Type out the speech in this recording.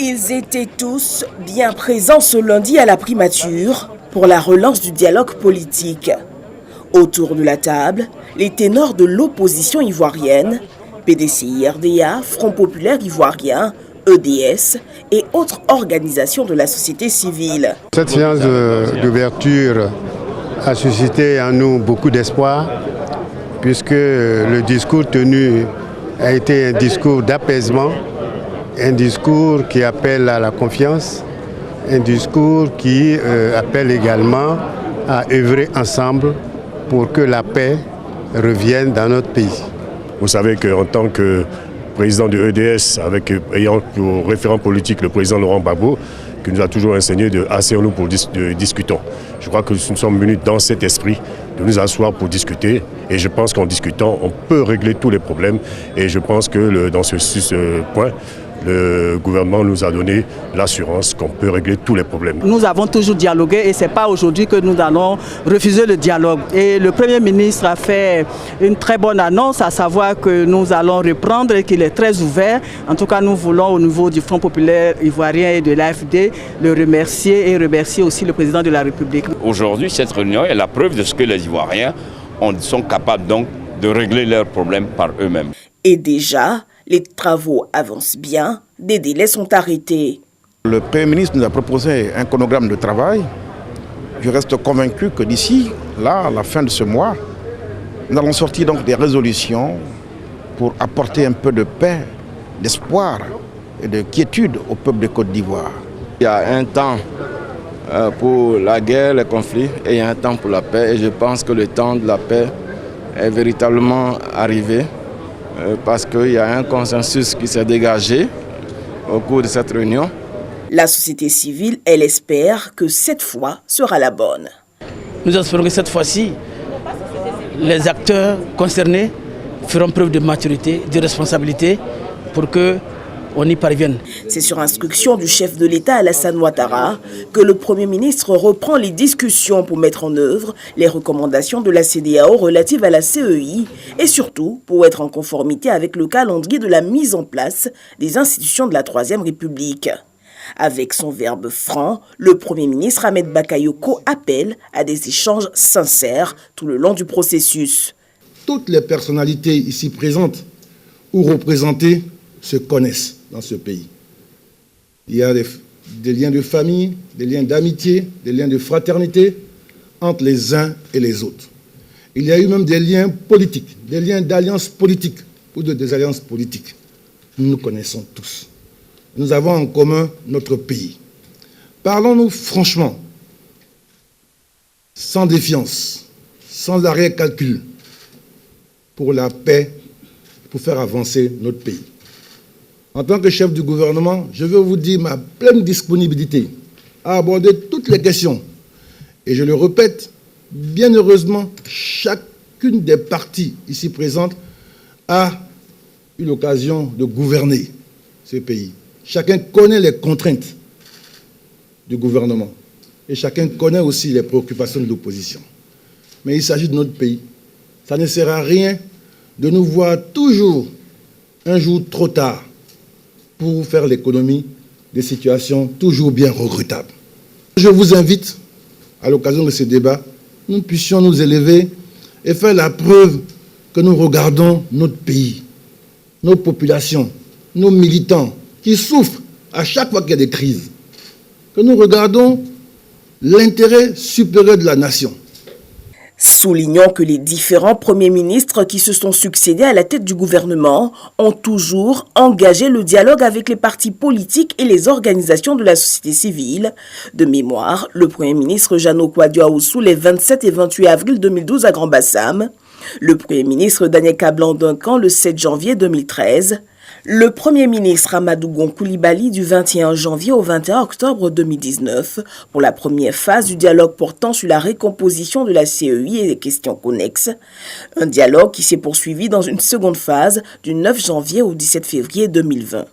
Ils étaient tous bien présents ce lundi à la primature pour la relance du dialogue politique. Autour de la table, les ténors de l'opposition ivoirienne, PDCI-RDA, Front populaire ivoirien, EDS et autres organisations de la société civile. Cette séance d'ouverture a suscité en nous beaucoup d'espoir puisque le discours tenu a été un discours d'apaisement, un discours qui appelle à la confiance, un discours qui appelle également à œuvrer ensemble pour que la paix revienne dans notre pays. Vous savez qu'en tant que président de EDS, ayant pour référent politique le président Laurent Gbagbo, qui nous a toujours enseigné de asseyons-nous pour discutons. Je crois que nous sommes venus dans cet esprit de nous asseoir pour discuter et je pense qu'en discutant, on peut régler tous les problèmes et je pense que dans ce point, le gouvernement nous a donné l'assurance qu'on peut régler tous les problèmes. Nous avons toujours dialogué et ce n'est pas aujourd'hui que nous allons refuser le dialogue. Et le Premier ministre a fait une très bonne annonce, à savoir que nous allons reprendre et qu'il est très ouvert. En tout cas, nous voulons au niveau du Front populaire ivoirien et de l'AFD le remercier et remercier aussi le président de la République. Aujourd'hui, cette réunion est la preuve de ce que les Ivoiriens sont capables donc de régler leurs problèmes par eux-mêmes. Et déjà, les travaux avancent bien, des délais sont arrêtés. Le Premier ministre nous a proposé un chronogramme de travail. Je reste convaincu que d'ici, là, à la fin de ce mois, nous allons sortir donc des résolutions pour apporter un peu de paix, d'espoir et de quiétude au peuple de Côte d'Ivoire. Il y a un temps pour la guerre, les conflits, et il y a un temps pour la paix. Et je pense que le temps de la paix est véritablement arrivé. Parce qu'il y a un consensus qui s'est dégagé au cours de cette réunion. La société civile, elle espère que cette fois sera la bonne. Nous espérons que cette fois-ci, les acteurs concernés feront preuve de maturité, de responsabilité pour qu'on y parvienne. C'est sur instruction du chef de l'État Alassane Ouattara que le Premier ministre reprend les discussions pour mettre en œuvre les recommandations de la CEDEAO relatives à la CEI et surtout pour être en conformité avec le calendrier de la mise en place des institutions de la Troisième République. Avec son verbe franc, le Premier ministre Ahmed Bakayoko appelle à des échanges sincères tout le long du processus. Toutes les personnalités ici présentes ou représentées se connaissent dans ce pays. Il y a des liens de famille, des liens d'amitié, des liens de fraternité entre les uns et les autres. Il y a eu même des liens politiques, des liens d'alliance politique ou de désalliance politique. Nous nous connaissons tous. Nous avons en commun notre pays. Parlons-nous franchement, sans défiance, sans arrière-calcul, pour la paix, pour faire avancer notre pays. En tant que chef du gouvernement, je veux vous dire ma pleine disponibilité à aborder toutes les questions. Et je le répète, bien heureusement, chacune des parties ici présentes a eu l'occasion de gouverner ce pays. Chacun connaît les contraintes du gouvernement et chacun connaît aussi les préoccupations de l'opposition. Mais il s'agit de notre pays. Ça ne sert à rien de nous voir toujours un jour trop tard pour faire l'économie des situations toujours bien regrettables. Je vous invite, à l'occasion de ce débat, nous puissions nous élever et faire la preuve que nous regardons notre pays, nos populations, nos militants qui souffrent à chaque fois qu'il y a des crises, que nous regardons l'intérêt supérieur de la nation. Soulignons que les différents premiers ministres qui se sont succédés à la tête du gouvernement ont toujours engagé le dialogue avec les partis politiques et les organisations de la société civile. De mémoire, le premier ministre Jeannot Kouadio-Aoussou les 27 et 28 avril 2012 à Grand-Bassam, le premier ministre Daniel Kablan-Duncan le 7 janvier 2013, le Premier ministre Amadou Gon Coulibaly du 21 janvier au 21 octobre 2019 pour la première phase du dialogue portant sur la récomposition de la CEI et les questions connexes. Un dialogue qui s'est poursuivi dans une seconde phase du 9 janvier au 17 février 2020.